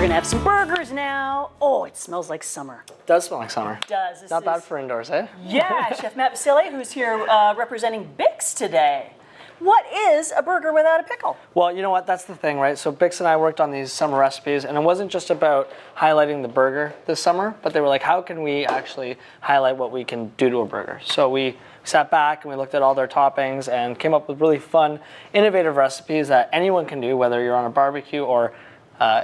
We're gonna have some burgers now. Oh, it smells like summer. It does smell like summer. It does. Not bad for indoors, eh? Yeah, Chef Matt Basile, who's here representing Bix today. What is a burger without a pickle? Well, you know what? That's the thing, right? So Bix and I worked on these summer recipes, and it wasn't just about highlighting the burger this summer, but they were like, how can we actually highlight what we can do to a burger? So we sat back and we looked at all their toppings and came up with really fun, innovative recipes that anyone can do, whether you're on a barbecue or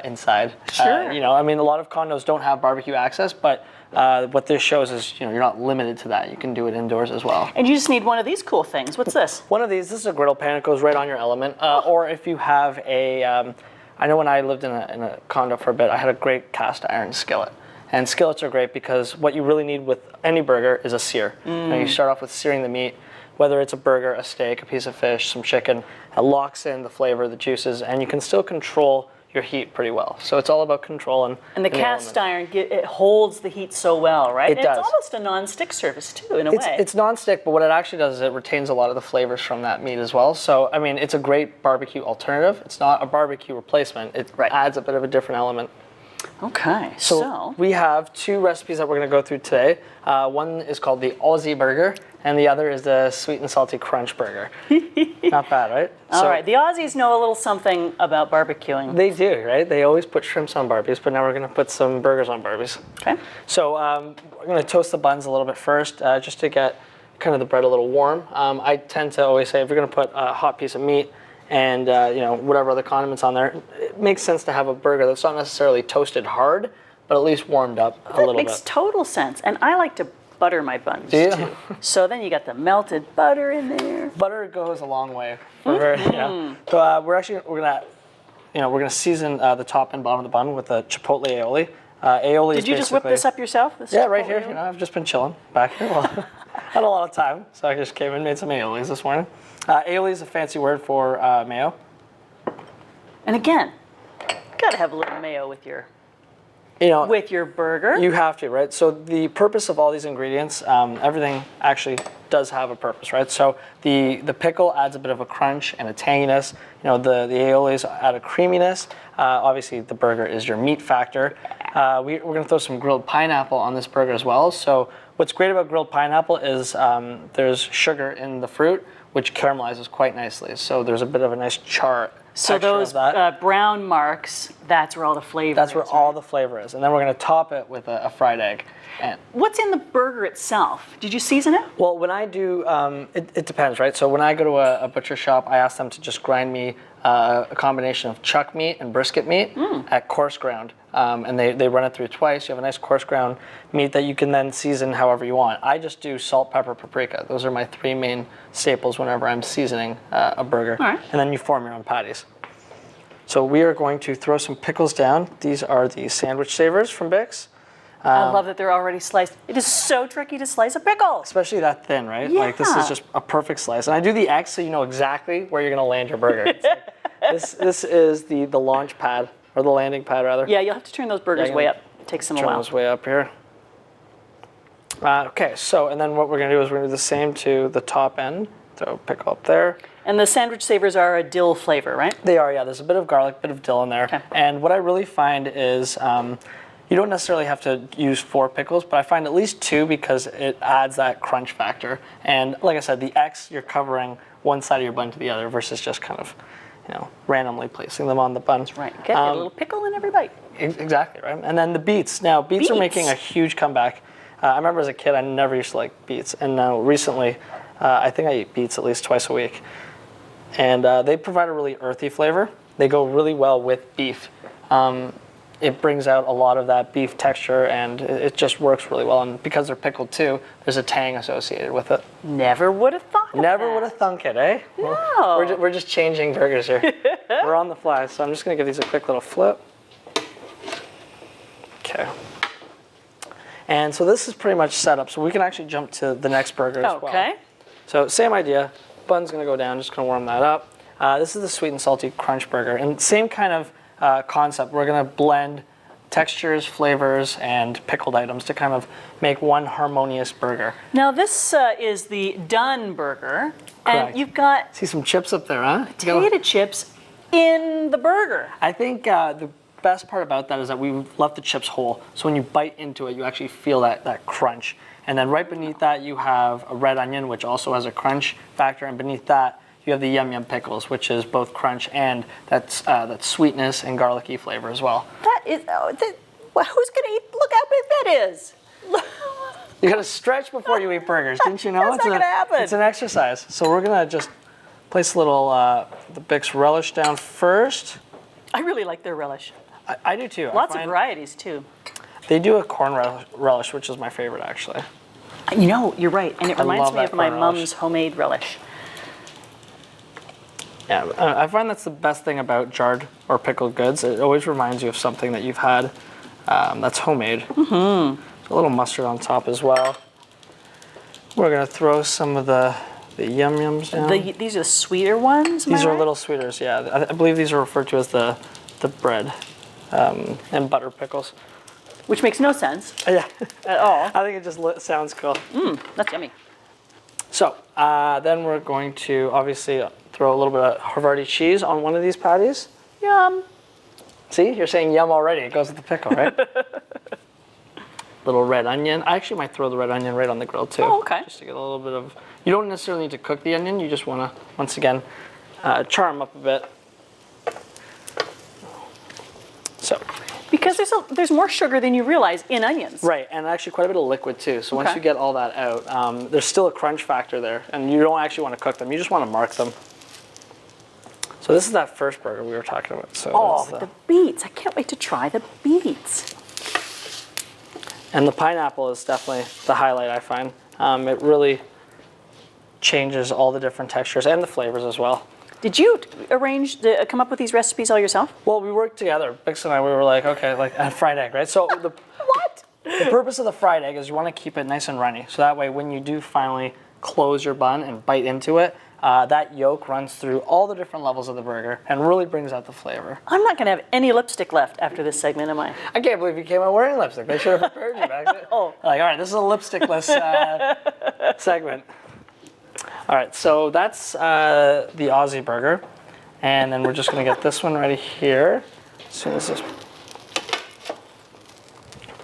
inside. Sure. You know, I mean, a lot of condos don't have barbecue access, but what this shows is, you know, you're not limited to that. You can do it indoors as well. And you just need one of these cool things. What's this? One of these, this is a griddle pan. It goes right on your element. Or if you have a, I know when I lived in a condo for a bit, I had a great cast iron skillet. And skillets are great because what you really need with any burger is a sear. You know, you start off with searing the meat, whether it's a burger, a steak, a piece of fish, some chicken. It locks in the flavor, the juices, and you can still control your heat pretty well. So it's all about control and the cast iron, it holds the heat so well, right? It does. It's almost a non-stick surface too, in a way. It's non-stick, but what it actually does is it retains a lot of the flavors from that meat as well. So, I mean, it's a great barbecue alternative. It's not a barbecue replacement. It adds a bit of a different element. Okay, so we have two recipes that we're going to go through today. One is called the Aussie burger, and the other is the sweet and salty crunch burger. Not bad, right? All right, the Aussies know a little something about barbecuing. They do, right? They always put shrimps on barbecues, but now we're going to put some burgers on barbecues. Okay. So we're going to toast the buns a little bit first, just to get kind of the bread a little warm. I tend to always say if you're going to put a hot piece of meat and you know, whatever other condiments on there, it makes sense to have a burger that's not necessarily toasted hard, but at least warmed up a little bit. That makes total sense. And I like to butter my buns Do you? too. So then you got the melted butter in there. Butter goes a long way. So we're gonna season the top and bottom of the bun with a chipotle aioli. Aioli. Did you just whip this up yourself? Yeah, right here. You know, I've just been chilling back here. Well, had a lot of time, so I just came and made some aiolis this morning. Aioli is a fancy word for mayo. And again, gotta have a little mayo with your burger. You have to, right? So the purpose of all these ingredients, everything actually does have a purpose, right? So the pickle adds a bit of a crunch and a tanginess. You know, the aiolis add a creaminess. Obviously, the burger is your meat factor. We're going to throw some grilled pineapple on this burger as well. So what's great about grilled pineapple is there's sugar in the fruit, which caramelizes quite nicely. So there's a bit of a nice char. So those brown marks, that's where all the flavor is. That's where all the flavor is. And then we're going to top it with a fried egg. And what's in the burger itself? Did you season it? well, when I do, it depends, right? So when I go to a butcher shop, I ask them to just grind me a combination of chuck meat and brisket meat at coarse ground. And they run it through twice. You have a nice coarse ground meat that you can then season however you want. I just do salt, pepper, paprika. Those are my three main staples whenever I'm seasoning a burger. All right. And then you form your own patties. So we are going to throw some pickles down. These are the sandwich savers from Bix. I love that they're already sliced. It is so tricky to slice a pickle. Especially that thin, right? Yeah. Like this is just a perfect slice. And I do the X so you know exactly where you're going to land your burger. It's like, this is the launch pad, or the landing pad rather. Yeah, you'll have to turn those burgers way up. It takes them a while. Turn those way up here. Okay, so and then what we're going to do is we're going to do the same to the top end. Throw a pickle up there. And the sandwich savers are a dill flavor, right? They are, yeah. There's a bit of garlic, bit of dill in there. Okay. And what I really find is you don't necessarily have to use 4 pickles, but I find at least 2 because it adds that crunch factor. And like I said, the X, you're covering one side of your bun to the other versus just kind of, you know, randomly placing them on the bun. That's right. Get a little pickle in every bite. Exactly, right? And then the beets. Now, beets are making a huge comeback. I remember as a kid, I never used to like beets. And now recently, I think I eat beets at least twice a week. And they provide a really earthy flavor. They go really well with beef. It brings out a lot of that beef texture, and it just works really well. And because they're pickled too, there's a tang associated with it. Never would have thought of Never that. would have thunk it, eh? No. We're just changing burgers here. We're on the fly, so I'm just going to give these a quick little flip. Okay. And so this is pretty much set up, so we can actually jump to the next burger as well. Okay. So same idea. Bun's going to go down, just going to warm that up. This is the sweet and salty crunch burger. And same kind of concept. We're going to blend textures, flavors, and pickled items to kind of make one harmonious burger. Now this is the done burger. Correct. And you've got See some chips up there, huh? potato chips in the burger. I think the best part about that is that we left the chips whole. So when you bite into it, you actually feel that crunch. And then right beneath that, you have a red onion, which also has a crunch factor. And beneath that, you have the Yum Yum pickles, which is both crunch and that sweetness and garlicky flavor as well. That is, who's gonna eat? Look how big that is. You gotta stretch before you eat burgers, didn't you know? That's not gonna happen. It's an exercise. So we're gonna just place a little the Bix relish down first. I really like their relish. I do too. Lots of varieties too. They do a corn relish, which is my favorite actually. You know, you're right, and it reminds love me that of my corn relish. mom's homemade relish. Yeah, I find that's the best thing about jarred or pickled goods. It always reminds you of something that you've had that's homemade. Mm-hmm. A little mustard on top as well. We're gonna throw some of the Yum Yums down. These are the sweeter ones. These are little sweeters, yeah. I believe these are referred to as the bread and butter pickles. Which makes no sense Yeah, at all. I think it just sounds cool. That's yummy. So then we're going to obviously throw a little bit of Havarti cheese on one of these patties. Yum. See, you're saying yum already. It goes with the pickle, right? Little red onion. I actually might throw the red onion right on the grill too. Oh, okay. Just to get a little bit of. You don't necessarily need to cook the onion. You just want to, once again, char them up a bit. So. Because there's more sugar than you realize in onions. Right, and actually quite a bit of liquid too. So once Okay. you get all that out, there's still a crunch factor there, and you don't actually want to cook them. You just want to mark them. So this is that first burger we were talking about. So Oh, that's the beets. I can't wait to try the beets. and the pineapple is definitely the highlight, I find. It really changes all the different textures and the flavors as well. Did you come up with these recipes all yourself? Well, we worked together. Bix and I, we were like, okay, like a fried egg, right? So What? the purpose of the fried egg is you want to keep it nice and runny. So that way when you do finally close your bun and bite into it, that yolk runs through all the different levels of the burger and really brings out the flavor. I'm not going to have any lipstick left after this segment, am I? I can't believe you came out wearing lipstick. They should have prepared you back then. Oh. Like, all right, this is a lipstickless segment. All right, so that's the Aussie burger. And then we're just gonna get this one right here. As soon as this.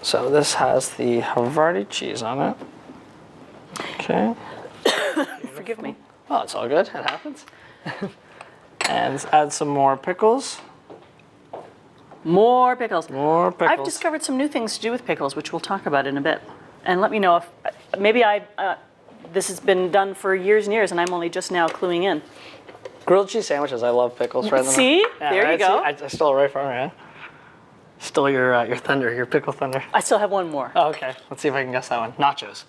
So this has the Havarti cheese on it. Okay. Forgive me. Oh, it's all good. It happens. And let's add some more pickles. More pickles. More pickles. I've discovered some new things to do with pickles, which we'll talk about in a bit. And let me know if maybe this has been done for years and years, and I'm only just now cluing in. Grilled cheese sandwiches. I love pickles. Right. See? Yeah, There you go. See? I stole it right from you. Stole your thunder, your pickle thunder. I still have one more. Oh, okay. Let's see if I can guess that one. Nachos.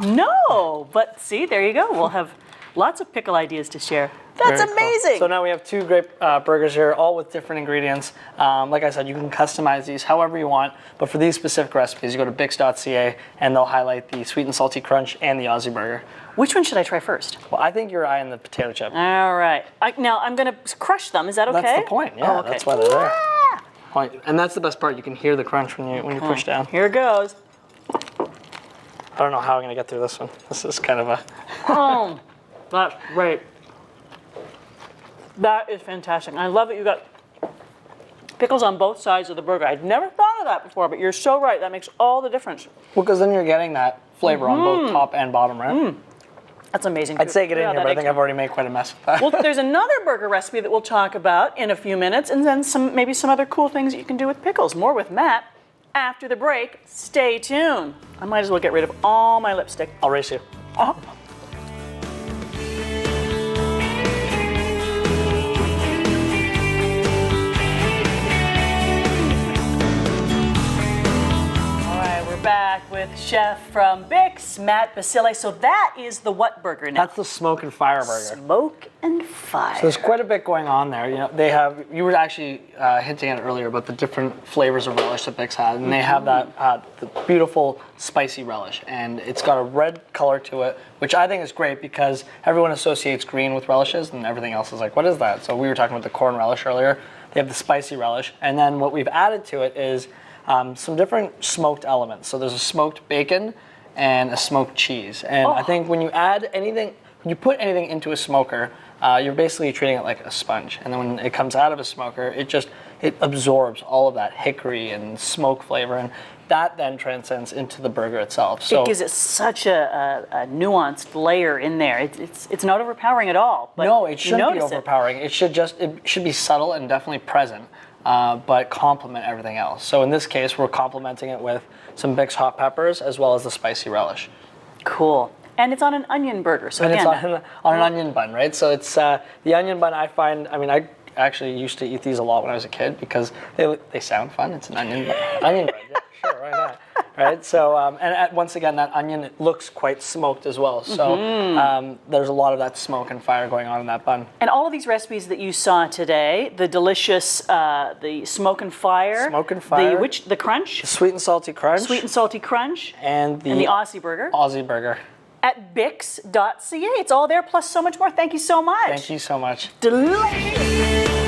No, but see, there you go. We'll have lots of pickle ideas to share. That's Very cool. amazing. So now we have two great burgers here, all with different ingredients. Like I said, you can customize these however you want, but for these specific recipes, you go to bix.ca and they'll highlight the sweet and salty crunch and the Aussie burger. Which one should I try first? Well, I think you're eyeing the potato chip. All right. Now I'm going to crush them. Is that okay? That's the point. Yeah, Oh, okay. that's why they're there. Ah! And that's the best part. You can hear the crunch when you push down. Here goes. I don't know how I'm gonna get through this one. This is kind of a. Oh, that's great. That is fantastic. I love that you got pickles on both sides of the burger. I'd never thought of that before, but you're so right. That makes all the difference. Well, because then you're getting that flavor on both top and bottom, right? That's amazing. I'd say get in Yeah, here, that but I egg- think I've already made quite a mess with that. Well, there's another burger recipe that we'll talk about in a few minutes, and then maybe some other cool things that you can do with pickles. More with Matt after the break. Stay tuned. I might as well get rid of all my lipstick. I'll race you. Oh. All right, we're back with chef from Bix, Matt Basile. So that is the what burger now? That's the smoke and fire burger. Smoke and fire. So there's quite a bit going on there. You know, they have. You were actually hinting at it earlier about the different flavors of relish that Bix had, and they have that the beautiful spicy relish, and it's got a red color to it, which I think is great because everyone associates green with relishes, and everything else is like, what is that? So we were talking about the corn relish earlier. They have the spicy relish, and then what we've added to it is some different smoked elements. So there's a smoked bacon and a smoked cheese, and I think when you add anything, when you put anything into a smoker, you're basically treating it like a sponge. And then when it comes out of a smoker, it it absorbs all of that hickory and smoke flavor, and that then transcends into the burger itself. So it gives it such a nuanced layer in there. It's not overpowering at all. But no, it shouldn't be notice overpowering. It should be subtle and definitely present, but complement everything else. So in this case, we're complementing it with some Bix hot peppers as well as the spicy relish. Cool. And it's on an onion burger. So And again, it's on an onion bun, right? So it's the onion bun. I actually used to eat these a lot when I was a kid because they sound fun. It's an onion bun. Onion bread, yeah, sure, why not? Right. So once again, that onion looks quite smoked as well. So there's a lot of that smoke and fire going on in that bun. And all of these recipes that you saw today, the delicious, the smoke and fire, the crunch, The sweet and salty crunch, and the Aussie burger. Aussie burger. At Bix.ca. It's all there, plus so much more. Thank you so much. Thank you so much. Delicious.